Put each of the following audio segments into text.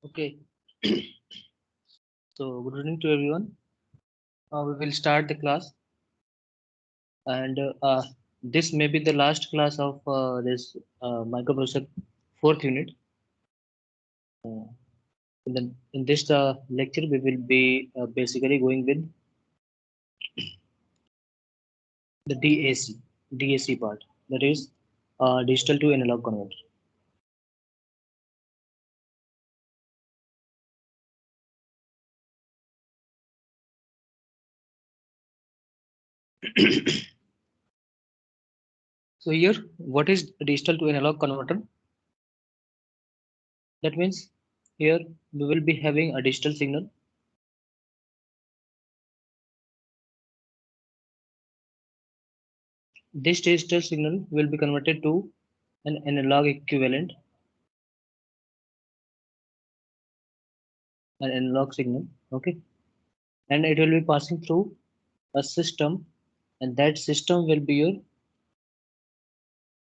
Okay, so good evening to everyone. We will start the class, and this may be the last class of this microprocessor fourth unit. Uh, in this lecture, we will be basically going with the DAC part, that is digital to analog converter. So here, what is digital to analog converter? That means here we will be having a digital signal. This digital signal will be converted to an analog equivalent, an analog signal. Okay, and it will be passing through a system, and that system will be your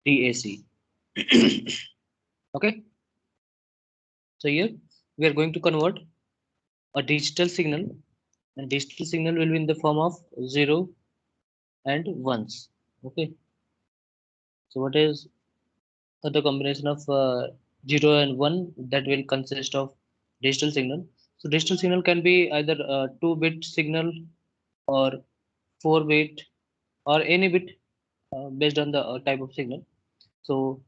DAC. Okay, so here we are going to convert a digital signal, and digital signal will be in the form of 0 and 1s. Okay, so what is the combination of 0 and 1 that will consist of digital signal? So digital signal can be either a 2-bit signal or 4-bit or any bit based on the type of signal. So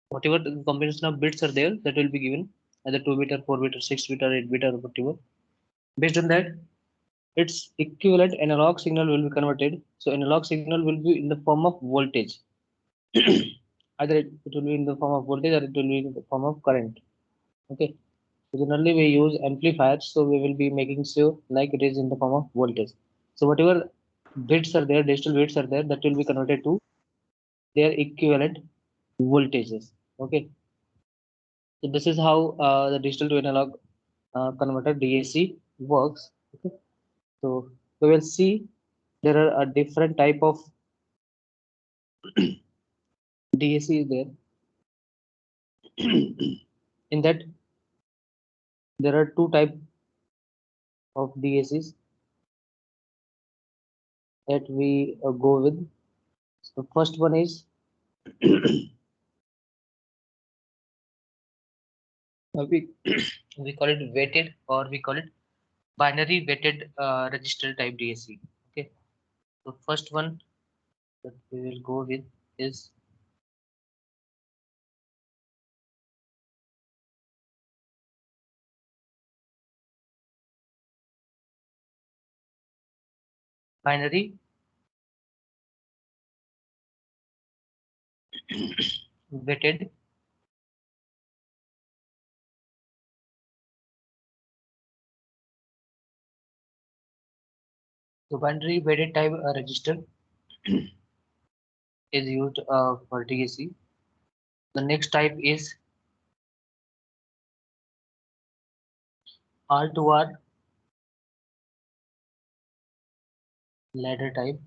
whatever the combination of bits are there, that will be given either 2-bit or 4-bit or 6-bit or 8-bit or whatever. Based on that, its equivalent analog signal will be converted. So analog signal will be in the form of voltage. Either it will be in the form of voltage or it will be in the form of current. Okay. So generally we use amplifiers, so we will be making sure like it is in the form of voltage. So whatever bits are there, digital bits are there, that will be converted to their equivalent voltages. Okay. So this is how the digital to analog converter DAC works. Okay. So we will see there are a different type of DAC is there. In that there are two type of DACs that we go with. The first one is we we call it weighted, or we call it binary weighted register type DAC. Okay. The first one that we will go with is binary weighted the binary weighted type register is used for DAC. The next type is R2R ladder type.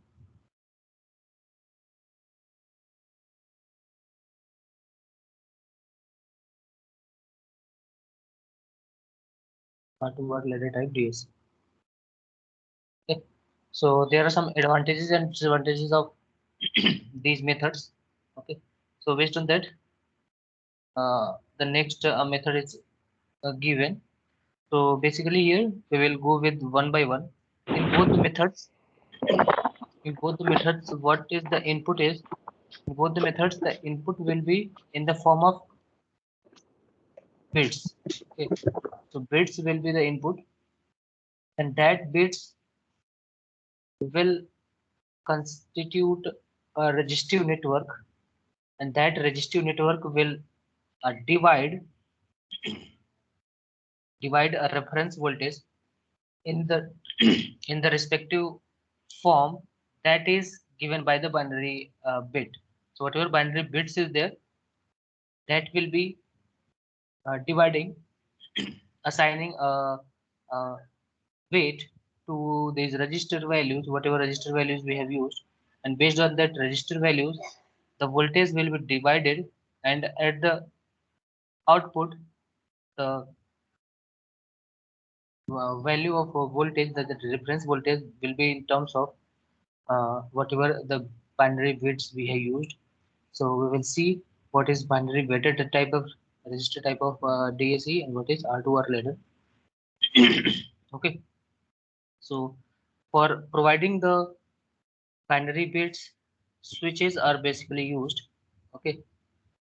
R2R ladder type DAC. Okay. So there are some advantages and disadvantages of these methods. Okay. So based on that, the next method is given. So basically here we will go with one by one. In both the methods, what is the input is, in both the methods, the input will be in the form of bits. Okay. So bits will be the input, and that bits will constitute a resistive network, and that resistive network will divide a reference voltage in the in the respective form that is given by the binary bit. So whatever binary bits is there, that will be dividing, assigning a weight to these register values, whatever register values we have used, and based on that register values, the voltage will be divided, and at the output the value of voltage, that the reference voltage will be in terms of whatever the binary bits we have used. So we will see what is binary weighted type of register type of DAC and what is R2R ladder. Okay, so for providing the binary bits, switches are basically used. Okay,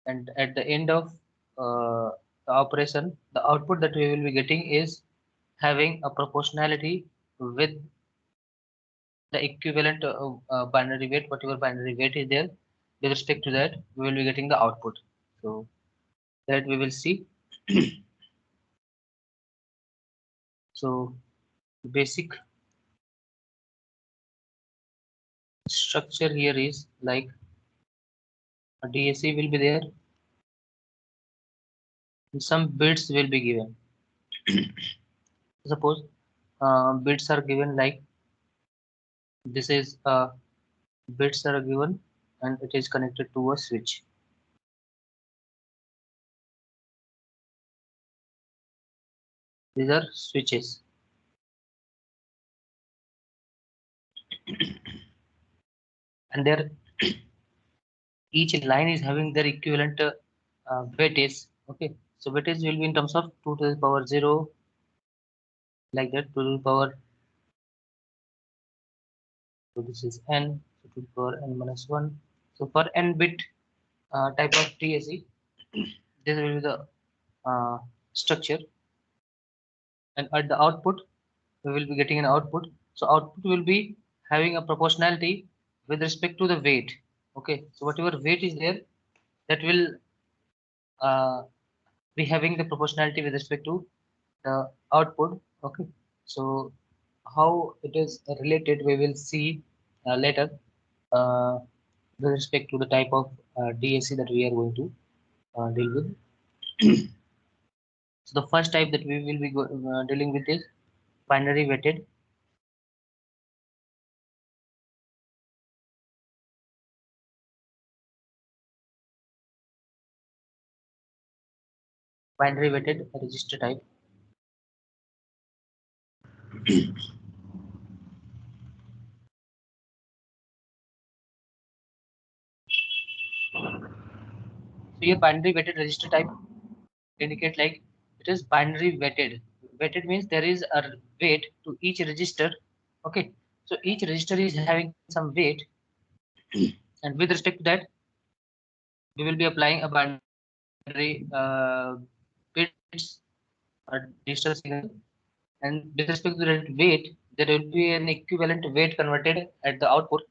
and at the end of the operation, the output that we will be getting is having a proportionality with the equivalent binary weight, whatever binary weight is there. With respect to that, we will be getting the output. So that we will see. So basic structure here is like a DAC will be there, and some bits will be given. Suppose bits are given like this is bits are given and it is connected to a switch. These are switches. And there each line is having their equivalent weightage. Okay, so weightage will be in terms of 2 to the power 0, like that, 2 to the power, so this is n, so 2 to the power n minus 1. So for n bit type of DAC, this will be the structure, and at the output we will be getting an output. So output will be having a proportionality with respect to the weight. Okay, so whatever weight is there, that will uh, be having the proportionality with respect to the output. Okay, so how it is related we will see later uh, with respect to the type of DAC that we are going to deal with. So the first type that we will be dealing with is binary weighted. Binary weighted register type. So your binary weighted register type indicate like it is binary weighted. Weighted means there is a weight to each register. Okay, so each register is having some weight, and with respect to that, we will be applying a binary bits or digital signal, and with respect to that weight, there will be an equivalent weight converted at the output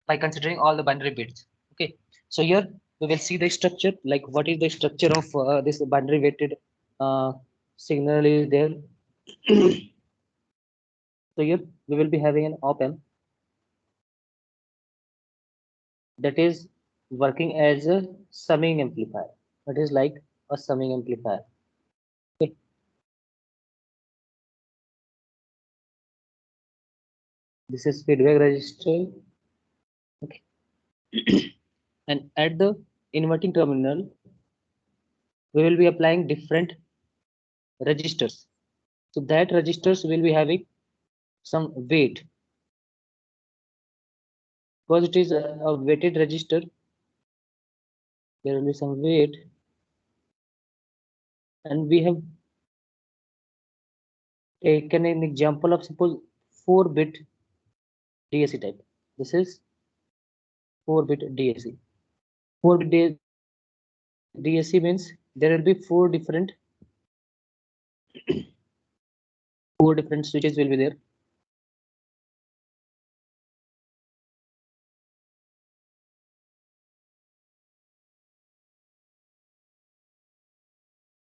by considering all the binary bits. Okay, so here we will see the structure, like what is the structure of this binary weighted uh, signal is there. So here we will be having an op amp that is working as a summing amplifier. That is like a summing amplifier. Okay. This is feedback register. Okay. And at the inverting terminal, we will be applying different registers. So that registers will be having some weight. Because it is a weighted register, there will be some weight, and we have taken an example of suppose 4-bit DAC type. This is 4-bit DAC. 4-bit DAC means there will be four different switches will be there.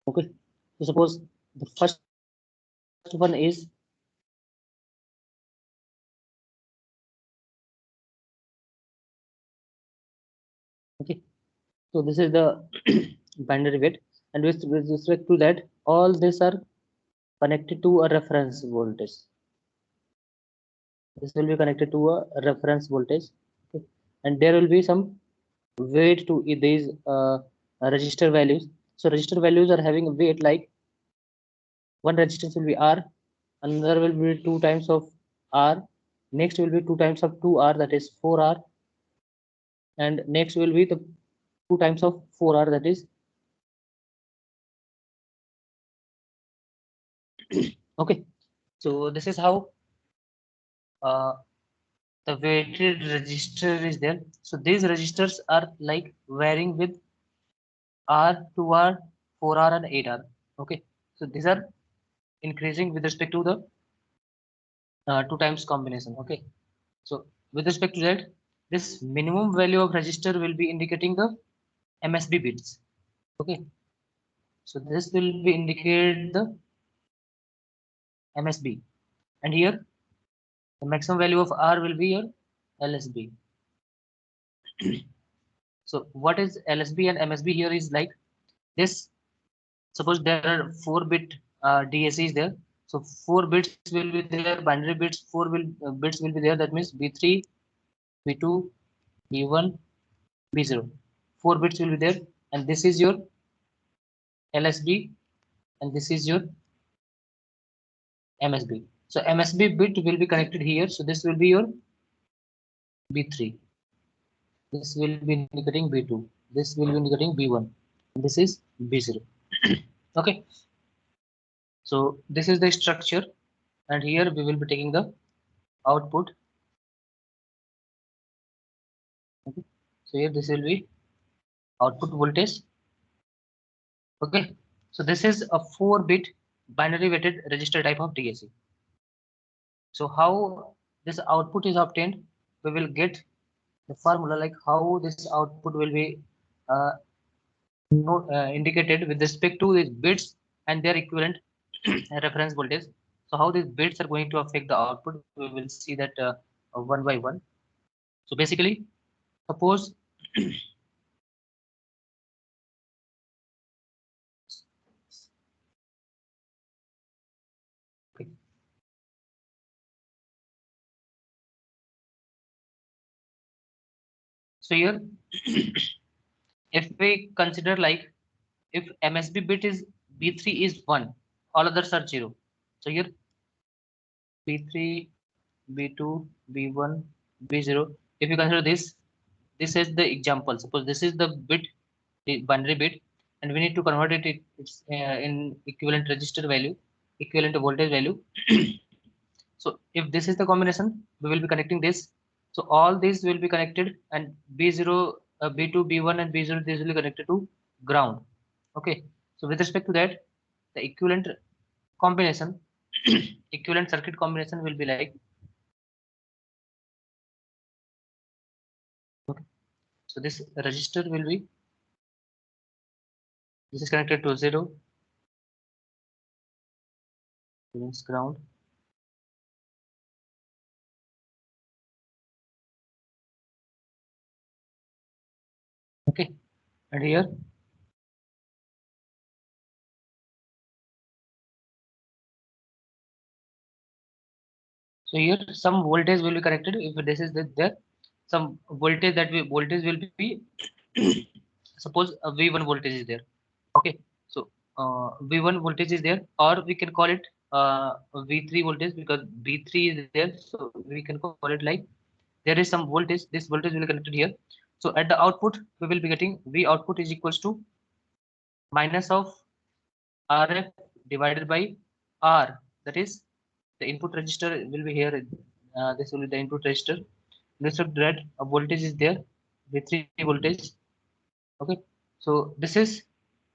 Okay, so suppose the first one is okay. So this is the binary weight, and with respect to that, all these are connected to a reference voltage. This will be connected to a reference voltage. Okay, and there will be some weight to these register values. So register values are having a weight like one resistance will be R, another will be 2 times of R, next will be 2 times of 2R, that is 4R, and next will be the 2 times of 4R, that is okay. So this is how uh, the weighted register is there. So these registers are like varying with R, 2R, 4R, and 8R. Okay, so these are increasing with respect to the 2 times combination. Okay, so with respect to that, this minimum value of register will be indicating the MSB bits. Okay, so this will be indicate the MSB, and here the maximum value of R will be your LSB. So what is LSB and MSB here is like this. Suppose there are 4-bit DACs there. So 4 bits will be there, binary bits, 4 bits will be there. That means B3, B2, B1, B0. 4 bits will be there, and this is your LSB, and this is your MSB. So MSB bit will be connected here. So this will be your B3. This will be indicating B2. This will be indicating B1. This is B0. Okay. So this is the structure, and here we will be taking the output. Okay. So here this will be output voltage. Okay. So this is a 4-bit binary weighted register type of DAC. So how this output is obtained, we will get the formula like how this output will be uh, indicated with respect to these bits and their equivalent reference voltage. So how these bits are going to affect the output, we will see that one by one. So basically, suppose okay, so here if we consider like if MSB bit is B3 is 1, all others are 0. So here B3, B2, B1, B0. If you consider this is the example. Suppose this is the bit, the binary bit, and we need to convert it's in equivalent register value, equivalent voltage value. So if this is the combination, we will be connecting this. So all these will be connected, and B0, B2, B1, and B0 this will be connected to ground. Okay. So with respect to that, the equivalent combination, equivalent circuit combination will be like. Okay. So this register will be, this is connected to 0, means ground. Okay, and here so here some voltage will be connected. If this is there, some voltage voltage will be suppose a V1 voltage is there. Okay, so V1 voltage is there, or we can call it V3 voltage because B3 is there. So we can call it like there is some voltage. This voltage will be connected here. So at the output, we will be getting V output is equals to minus of RF divided by R. That is the input register will be here. This will be the input register. Instead of that, a voltage is there, V3 voltage. Okay, so this is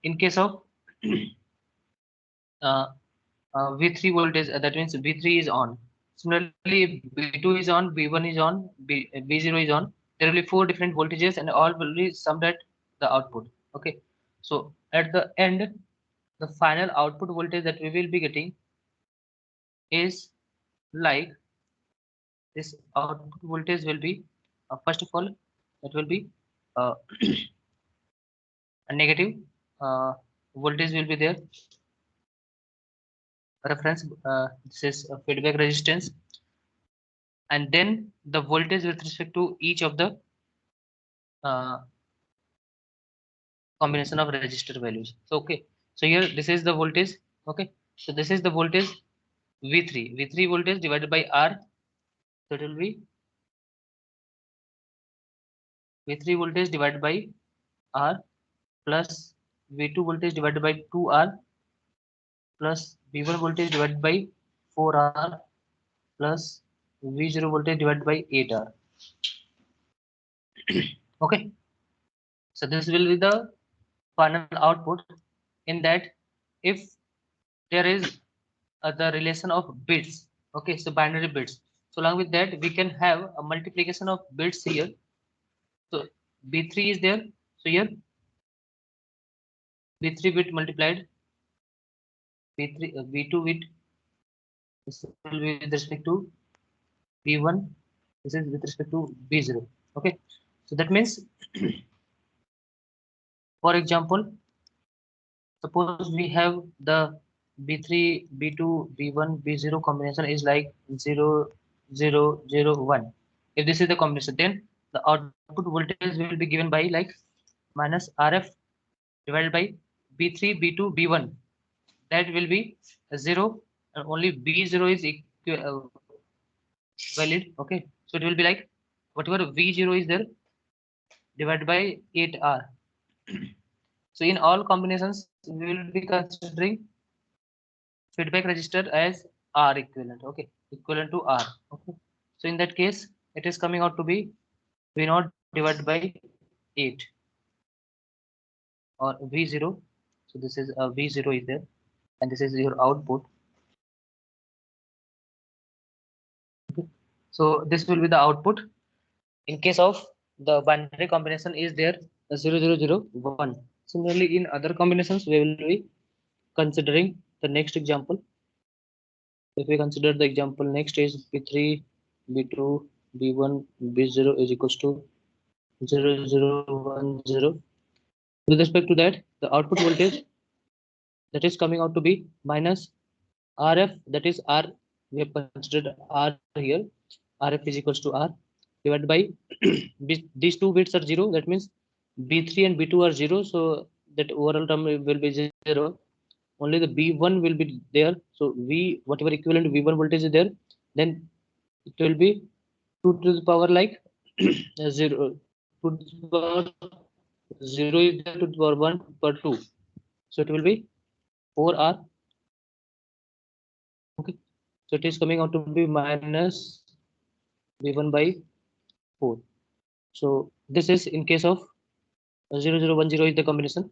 in case of uh, V3 voltage. That means V3 is on. Similarly, B2 is on, B1 is on, B0 is on. There will be 4 different voltages, and all will be summed at the output. Okay, so at the end, the final output voltage that we will be getting is like this output voltage will be first of all it will be uh, a negative voltage will be there, reference this is a feedback resistance, and then the voltage with respect to each of the uh, combination of resistor values. So okay, so here this is the voltage. Okay, So this is the voltage V3. V3 voltage divided by R. So it will be V3 voltage divided by R plus V2 voltage divided by 2R plus V1 voltage divided by 4R plus V0 voltage divided by 8R. Okay. So this will be the final output. In that, if there is the relation of bits, okay, so binary bits. So along with that, we can have a multiplication of bits here. So B3 is there. So here B3 bit multiplied B3 B2 bit. This will be with respect to B1. This is with respect to B0. Okay. So that means, for example, suppose we have the B3, B2, B1, B0 combination is like 0, 0, 0, 1. If this is the combination, then the output voltage will be given by like minus RF divided by B3, B2, B1. That will be 0, and only B0 is valid. Okay. So it will be like whatever V0 is there divided by 8R. So in all combinations, we will be considering feedback register as R equivalent. Okay, equivalent to R. Okay, so in that case, it is coming out to be V0 divided by 8 or V0. So this is a V0 is there, and this is your output. Okay. So this will be the output. In case of the binary combination is there 0001. Similarly, in other combinations, we will be considering the next example. If we consider the example next is B3, B2, B1, B0 is equals to 0010. With respect to that, the output voltage that is coming out to be minus RF, that is R, we have considered R here. RF is equals to R divided by these two bits are 0, that means B3 and B2 are 0, so that overall term will be 0. Only the B1 will be there, so V, whatever equivalent V1 voltage is there, then it will be 2 to the power like 0, 2 to the power 0 is there to the power 1 per 2, so it will be 4R. Okay, so it is coming out to be minus V1 by 4. So this is in case of 0010 is the combination.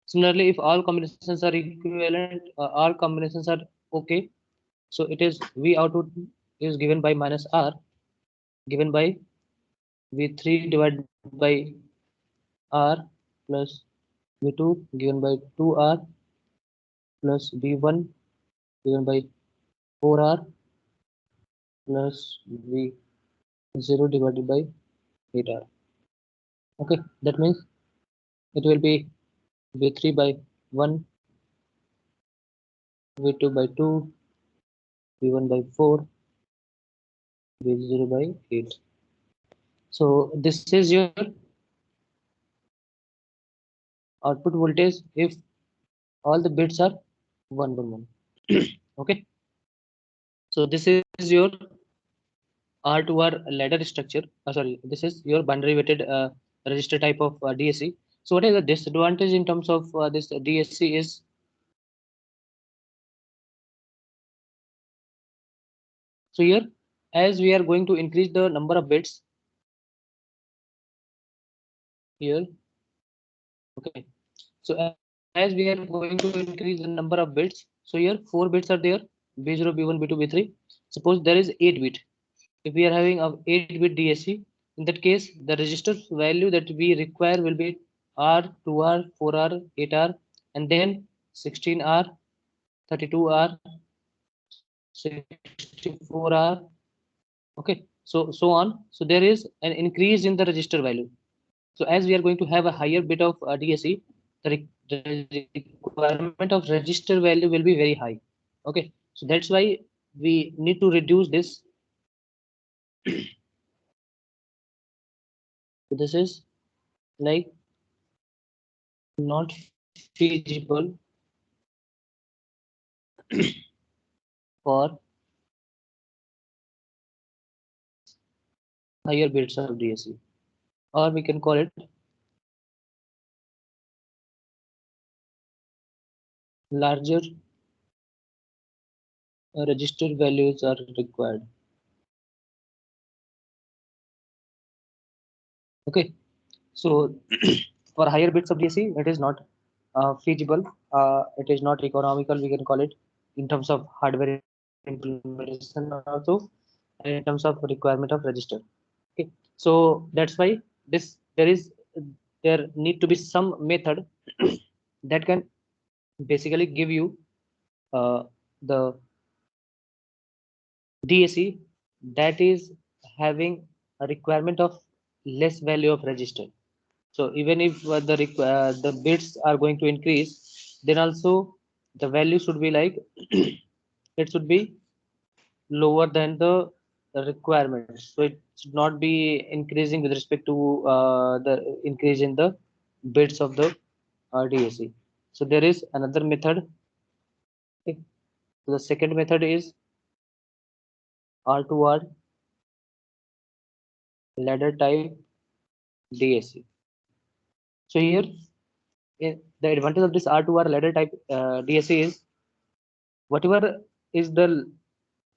Similarly, if all combinations are equivalent, all combinations are okay, so it is V output is given by minus R, given by V3 divided by R plus V2 given by 2R plus V1 given by 4R plus V0 divided by 8R. Okay, that means it will be V3 by 1, V2 by 2, V1 by 4, V0 by 8. So this is your output voltage if all the bits are 1 1 1. Okay, so this is your R to R ladder structure. Sorry, this is your binary weighted register type of DSC. So what is the disadvantage in terms of this DSC is so here as we are going to increase the number of bits here. Okay, so as we are going to increase the number of bits, so here 4 bits are there, B0, B1, B2, B3. Suppose there is 8 bit. If we are having a 8 bit DSC, in that case the register value that we require will be R, 2R, 4R, 8R, and then 16R, 32R, 64R. Okay, so on. So there is an increase in the register value. So as we are going to have a higher bit of DSC, the requirement of register value will be very high. Okay, so that's why we need to reduce this. So this is like not feasible for higher bits of DAC, or we can call it larger register values are required. Okay, so for higher bits of DAC, it is not feasible. It is not economical. We can call it in terms of hardware implementation also, and in terms of requirement of register. Okay, so that's why there need to be some method that can basically give you the DAC that is having a requirement of less value of register. So even if the bits are going to increase, then also the value should be like it should be lower than the requirement. So it should not be increasing with respect to the increase in the bits of the DAC. So there is another method. Okay. So the second method is R2R ladder type DAC. So here the advantage of this R2R ladder type DAC is whatever is the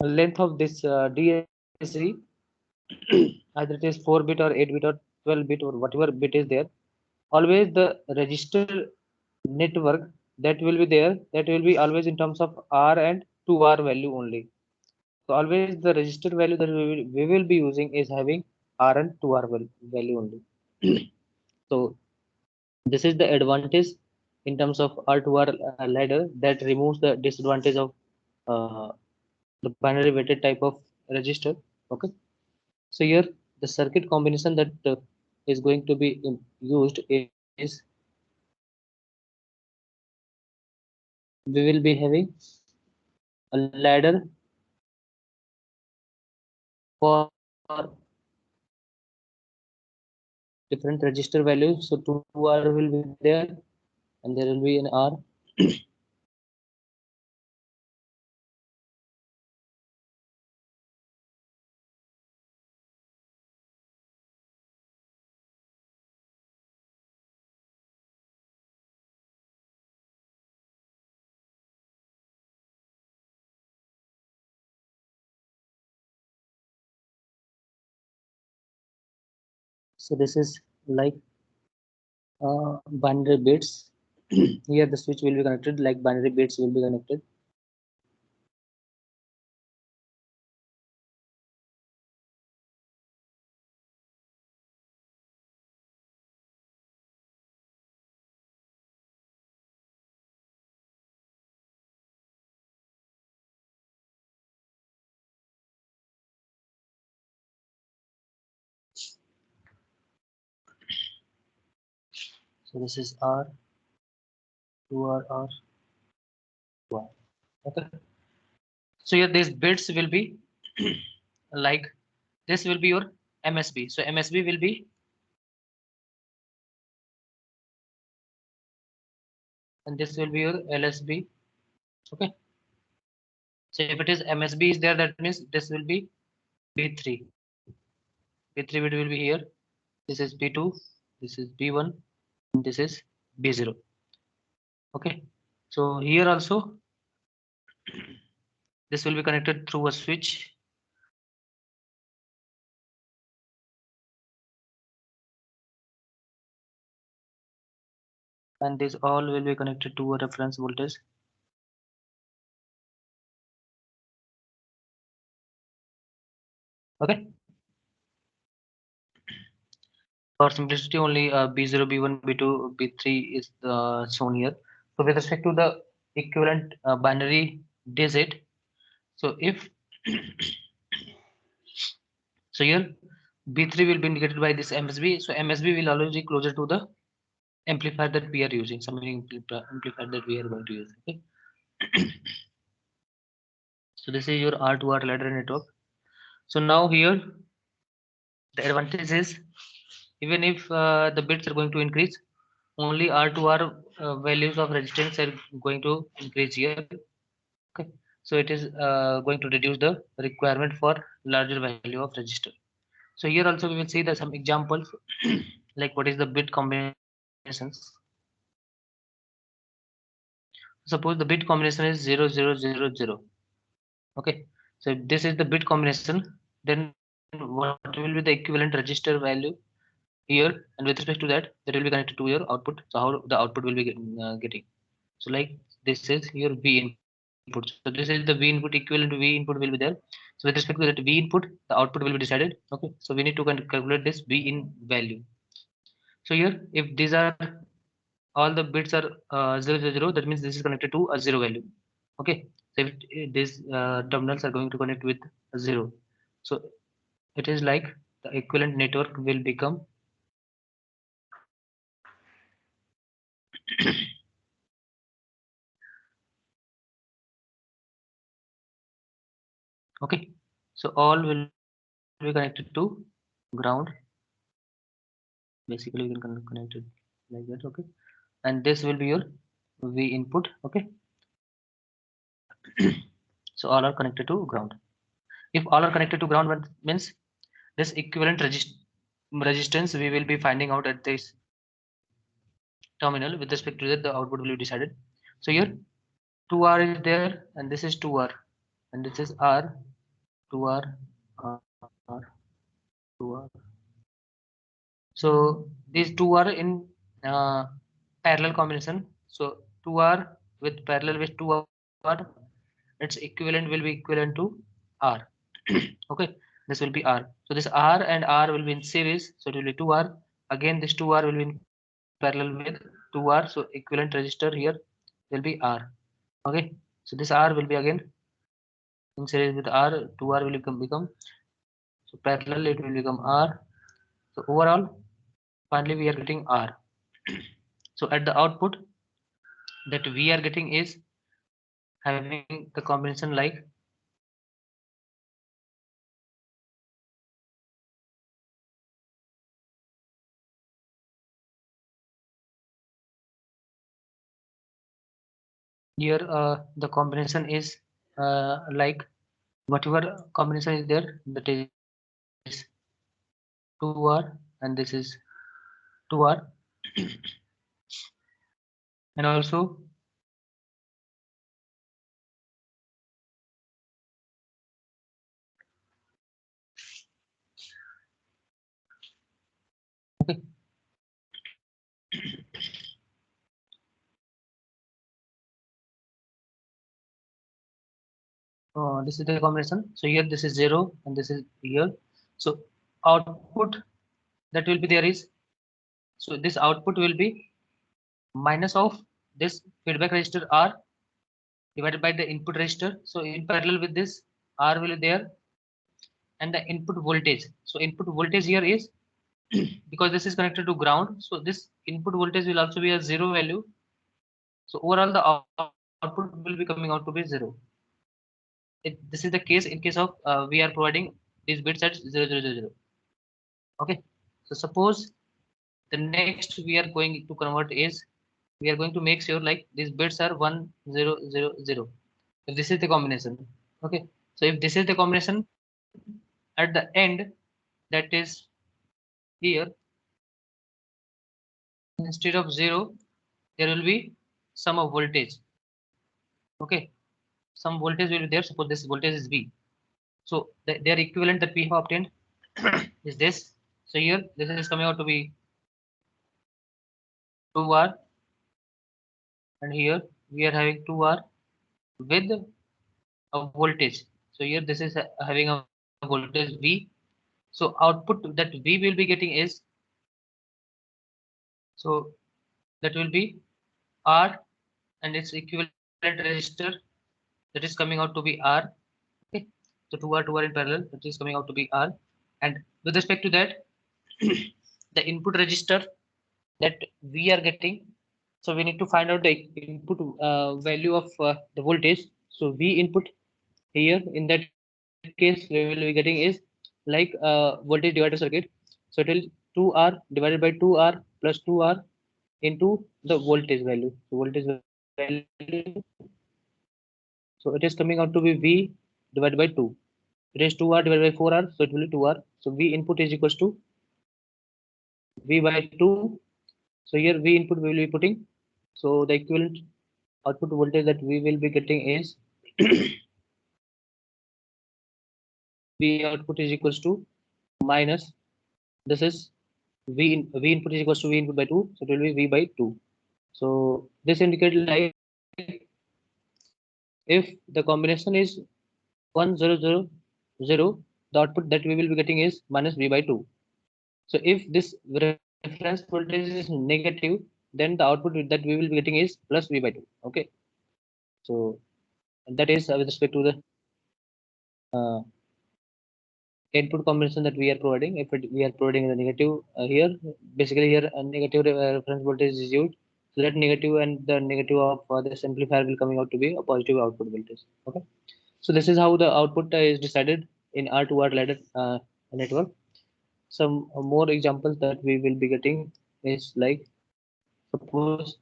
length of this DAC, either it is 4 bit or 8 bit or 12 bit or whatever bit is there, always the register network that will be there, that will be always in terms of R and 2R value only. So always the register value that we will be using is having R and 2R value only. So this is the advantage in terms of R2R ladder that removes the disadvantage of uh, the binary weighted type of register. Okay. So here the circuit combination that is going to be used is we will be having a ladder for different register values. So 2R will be there and there will be an R. So this is like binary bits. Here the switch will be connected like binary bits will be connected. So this is R, 2R, R, 2R. Okay. So here these bits will be like this will be your MSB. So MSB will be, and this will be your LSB. Okay. So if it is MSB is there, that means this will be B3. B3 bit will be here. This is B2. This is B1. And this is B0. Okay. So here also this will be connected through a switch. And this all will be connected to a reference voltage. Okay. For simplicity, only B0, B1, B2, B3 is shown here. So with respect to the equivalent binary digit, so if so here B3 will be indicated by this MSB. So MSB will always be closer to the amplifier that we are using, some amplifier that we are going to use. Okay. So this is your R2R ladder network. So now here the advantage is even if the bits are going to increase, only R2R values of resistance are going to increase here. Okay. So it is going to reduce the requirement for larger value of register. So here also we will see the some examples like what is the bit combinations. Suppose the bit combination is 0000. Okay, so if this is the bit combination, then what will be the equivalent register value here, and with respect to that, that will be connected to your output. So how the output will be getting. So like this is your V input. So this is the V input, equivalent to V input will be there. So with respect to that V input, the output will be decided. Okay, so we need to calculate this V in value. So here, if these are all the bits are 000, that means this is connected to a zero value. Okay, so if these terminals are going to connect with a zero, so it is like the equivalent network will become okay. So all will be connected to ground. Basically, we can connect it like that. Okay, and this will be your V input. Okay, so all are connected to ground. If all are connected to ground, means this equivalent resistance we will be finding out at this terminal. With respect to that, the output will be decided. So here 2R is there, and this is 2R, and this is R, 2R, R, 2R. So these two are in parallel combination. So 2R with parallel with 2R, its equivalent will be equivalent to R. Okay, this will be R. So this R and R will be in series, so it will be 2R. Again, this 2R will be in parallel with 2R. So equivalent register here will be R. Okay, so this R will be again in series with R. 2R will become so parallel it will become R. So overall, finally we are getting R. So at the output that we are getting is having the combination like here the combination is like whatever combination is there, that is 2R and this is 2R, and also okay. This is the combination. So here this is 0 and this is here. So output that will be there is, so this output will be minus of this feedback register R divided by the input register. So in parallel with this R will be there, and the input voltage. So input voltage here is because this is connected to ground. So this input voltage will also be a zero value. So overall the output will be coming out to be zero. This is the case in case of we are providing these bits at 0000. Okay. So suppose the next we are going to convert is we are going to make sure like these bits are 1000. If this is the combination. Okay. So if this is the combination at the end, that is here, instead of 0 there will be sum of voltage. Okay, some voltage will be there. Suppose this voltage is V. So their equivalent that we have obtained is this. So here this is coming out to be 2R, and here we are having 2R with a voltage. So here this is having a voltage V. So output that V will be getting is, so that will be R and its equivalent resistor, that is coming out to be R. Okay, so 2R in parallel, that is coming out to be R. And with respect to that, the input register that we are getting, so we need to find out the input value of the voltage. So V input here in that case we will be getting is like voltage divider circuit. So it will 2R divided by 2R plus 2R into the voltage value. So voltage value So it is coming out to be V divided by 2. It is 2R divided by 4R, so it will be 2R. So V input is equals to V by 2. So here V input we will be putting. So the equivalent output voltage that we will be getting is V output is equals to minus, this is V input is equals to V input by 2, so it will be V by 2. So this indicates like if the combination is 1000, the output that we will be getting is minus V by 2. So if this reference voltage is negative, then the output that we will be getting is plus V by 2. Okay. So that is with respect to the input combination that we are providing. If we are providing the negative here, basically here a negative reference voltage is used. So that negative and the negative of this amplifier will coming out to be a positive output voltage. Okay. So this is how the output is decided in R2R ladder network. Some more examples that we will be getting is like suppose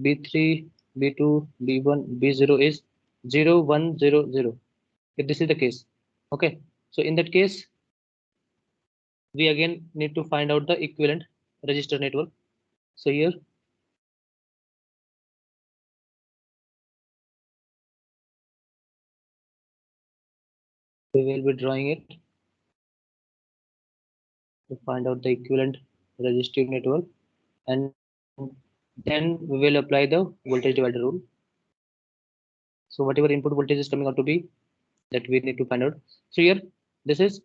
B3, B2, B1, B0 is 0, 1, 0, 0. If this is the case, okay. So in that case, we again need to find out the equivalent register network. So here we will be drawing it to find out the equivalent resistive network, and then we will apply the voltage divider rule. So whatever input voltage is coming out to be, that we need to find out. So here this is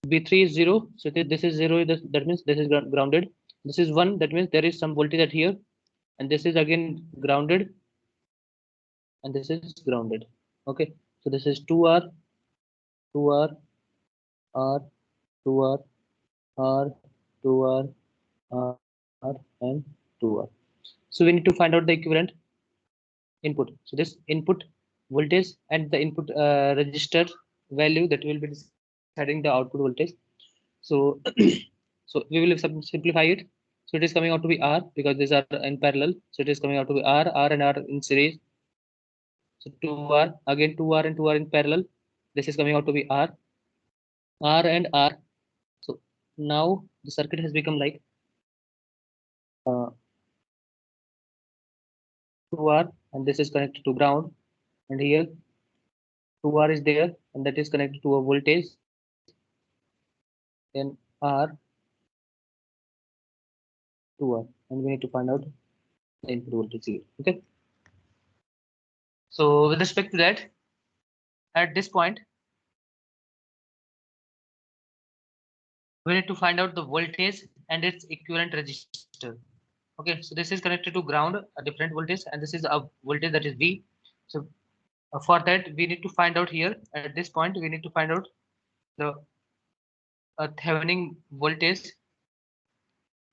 B3 is 0, so this is 0, that means this is grounded. This is 1, that means there is some voltage at here, and this is again grounded, and this is grounded. Okay, so this is 2R, 2R, R, 2R, R, 2R, R, and 2R. So we need to find out the equivalent input. So this input voltage and the input register value that will be deciding the output voltage. So so we will simplify it. So it is coming out to be R because these are in parallel. So it is coming out to be R and R in series. So 2R, again 2R and 2R in parallel. This is coming out to be R and R. So now the circuit has become like 2R, and this is connected to ground, and here 2R is there, and that is connected to a voltage. Then R, 2R, and we need to find out the input voltage here. Okay. So with respect to that, at this point, we need to find out the voltage and its equivalent resistor. Okay, so this is connected to ground, a different voltage, and this is a voltage that is V. So for that, we need to find out here at this point, we need to find out the Thevenin voltage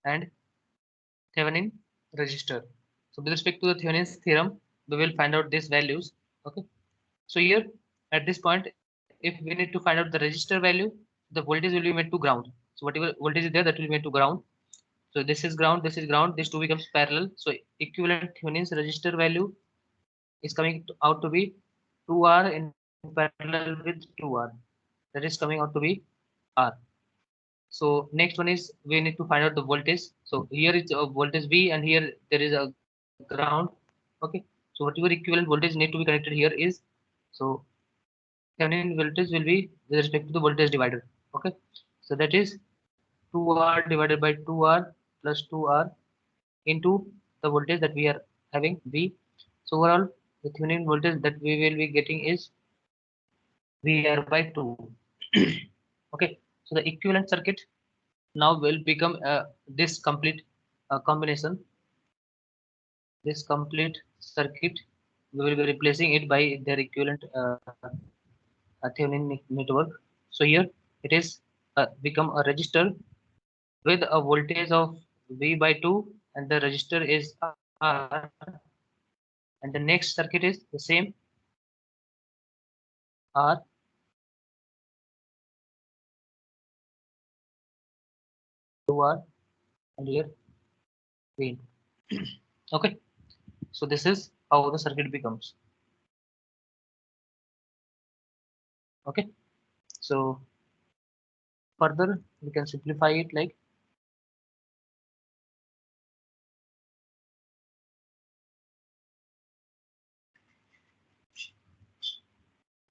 and Thevenin resistor. So with respect to the Thevenin's theorem, we will find out these values. Okay. So here at this point, if we need to find out the resistor value, the voltage will be made to ground. So whatever voltage is there, that will be made to ground. So this is ground, this is ground, these two becomes parallel. So equivalent Thevenin's resistor value is coming out to be 2R in parallel with 2R. That is coming out to be R. So next one is we need to find out the voltage. So here is a voltage V, and here there is a ground. Okay. So whatever equivalent voltage need to be connected here is, so Thevenin voltage will be with respect to the voltage divider. Okay. So that is 2R divided by 2R plus 2R into the voltage that we are having V. So overall the Thevenin voltage that we will be getting is VR by 2. Okay. So the equivalent circuit now will become this complete combination, this complete circuit. We will be replacing it by their equivalent Thevenin network. So here it is become a resistor with a voltage of V by 2, and the resistor is R, and the next circuit is the same R, two R, and here V. Okay, so this is how the circuit becomes. Okay, so further we can simplify it like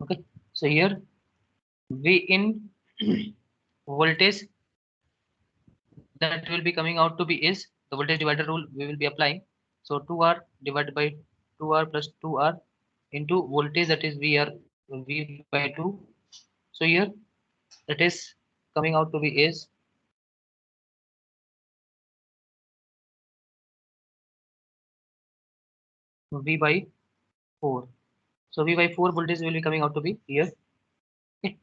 okay. So here V in voltage that will be coming out to be is the voltage divider rule we will be applying. So 2R divided by 2R plus 2R into voltage that is V by 2. So here that is coming out to be is V by 4. So V by 4 voltage will be coming out to be here. Okay.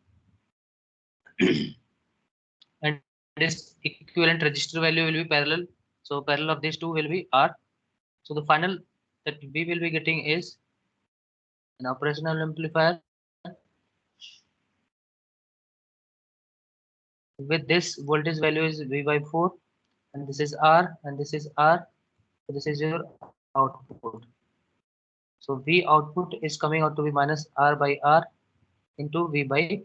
And this equivalent resistor value will be parallel. So parallel of these two will be R. So the final that we will be getting is an operational amplifier with this voltage value is V by 4 and this is R and this is R. So this is your output. So V output is coming out to be minus R by R into V by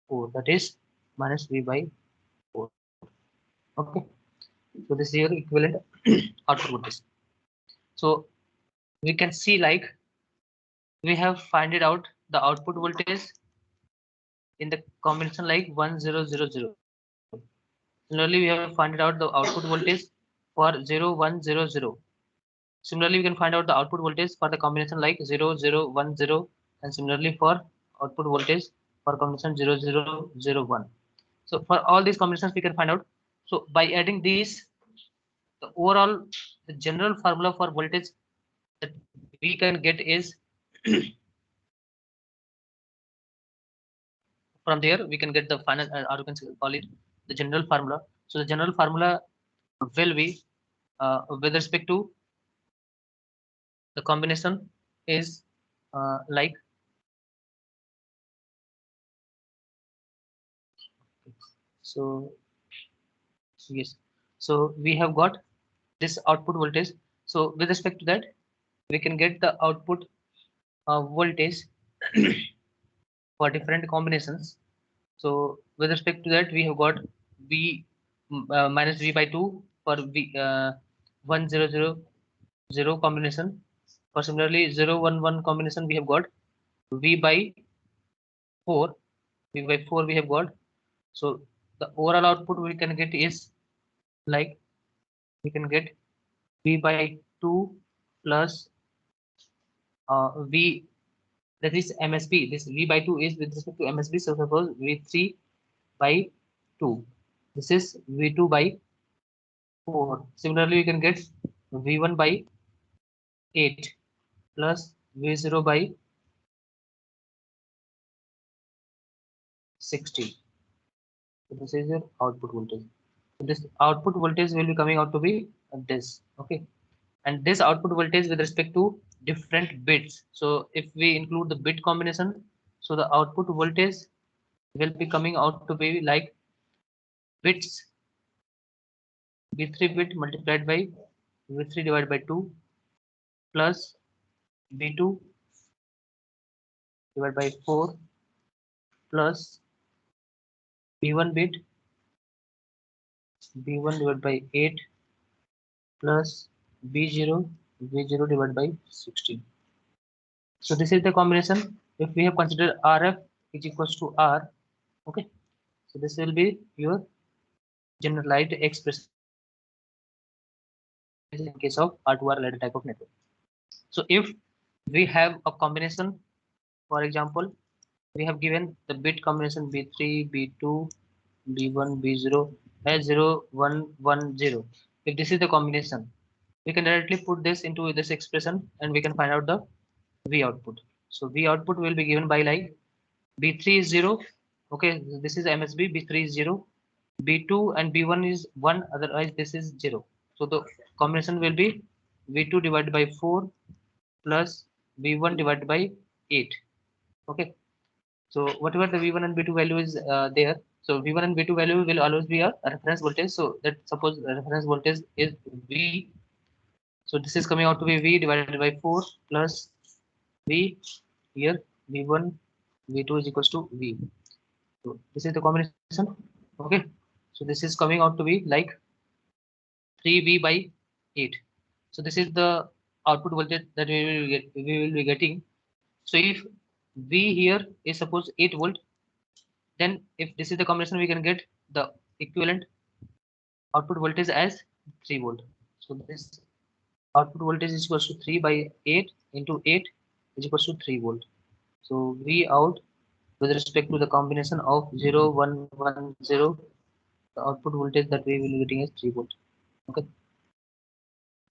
4, that is minus V by 4. Okay, so this is your equivalent output voltage. So we can see like we have find it out the output voltage in the combination like 1000. Similarly, we have find it out the output voltage for 0100. Similarly, we can find out the output voltage for the combination like 0010 and similarly for output voltage for combination 0001. So for all these combinations we can find out. So by adding these, the overall the general formula for voltage that we can get is from there we can get the final or you can call it the general formula. So the general formula will be with respect to the combination is like so yes. So we have got this output voltage. So with respect to that, we can get the output voltage for different combinations. So with respect to that, we have got V minus V by 2 for V 1000 combination. For similarly 011 combination, we have got V by 4. V by 4 we have got. So the overall output we can get is like we can get V by 2 plus V, that is MSB. This V by 2 is with respect to MSB. So suppose V3 by 2. This is V2 by 4. Similarly, we can get V1 by 8 plus V0 by 60. So this is your output voltage. So this output voltage will be coming out to be this. Okay. And this output voltage with respect to different bits. So if we include the bit combination, so the output voltage will be coming out to be like bits B3 bit multiplied by V3 divided by 2 plus B2 divided by 4 plus B1 bit B1 divided by 8 plus B0 divided by 16. So this is the combination. If we have considered RF is equals to R, okay. So this will be your generalized expression in case of R2R ladder type of network. So if we have a combination, for example, we have given the bit combination B3, B2, B1, B0 as 0, 1, 1, 0. If this is the combination, we can directly put this into this expression and we can find out the V output. So V output will be given by like B3 is 0. Okay, this is MSB, B3 is 0. B2 and B1 is 1, otherwise this is 0. So the combination will be V2 divided by 4 plus V1 divided by 8. Okay, so whatever the V1 and V2 value is there, so V1 and V2 value will always be a reference voltage. So that suppose the reference voltage is V. So this is coming out to be V divided by 4 plus V here V1 V2 is equals to V. So this is the combination. Okay. So this is coming out to be like 3V by 8. So this is the output voltage that we will be getting. So if V here is suppose 8 volt, then if this is the combination, we can get the equivalent output voltage as 3 volt. So this output voltage is equals to 3 by 8 into 8 is equals to 3 volt. So V out with respect to the combination of 0, 1, 1, 0, the output voltage that we will be getting is 3 volt. Okay.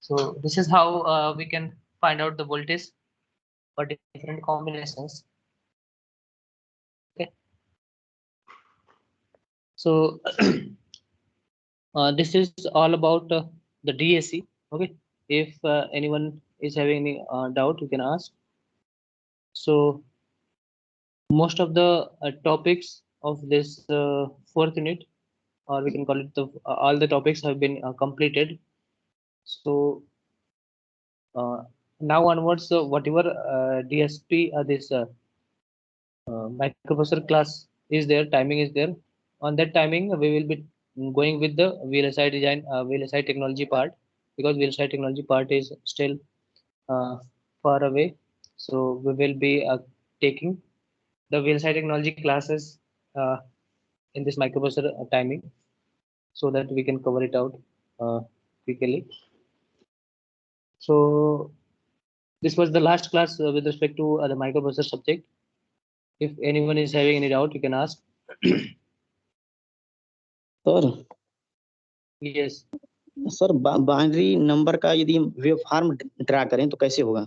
So this is how we can find out the voltage for different combinations. Okay. So this is all about the DAC. Okay. If anyone is having any doubt, you can ask. So most of the topics of this fourth unit, or we can call it the all the topics have been completed. So now onwards, whatever DSP this microprocessor class is there, timing is there. On that timing, we will be going with the VLSI design, VLSI technology part, because VLSI technology part is still far away. So we will be taking the VLSI technology classes in this microprocessor timing, so that we can cover it out quickly. So this was the last class with respect to the microprocessor subject. If anyone is having any doubt, you can ask. Sir Yes. Sir binary number का यदि wave form draw करें तो कैसे होगा?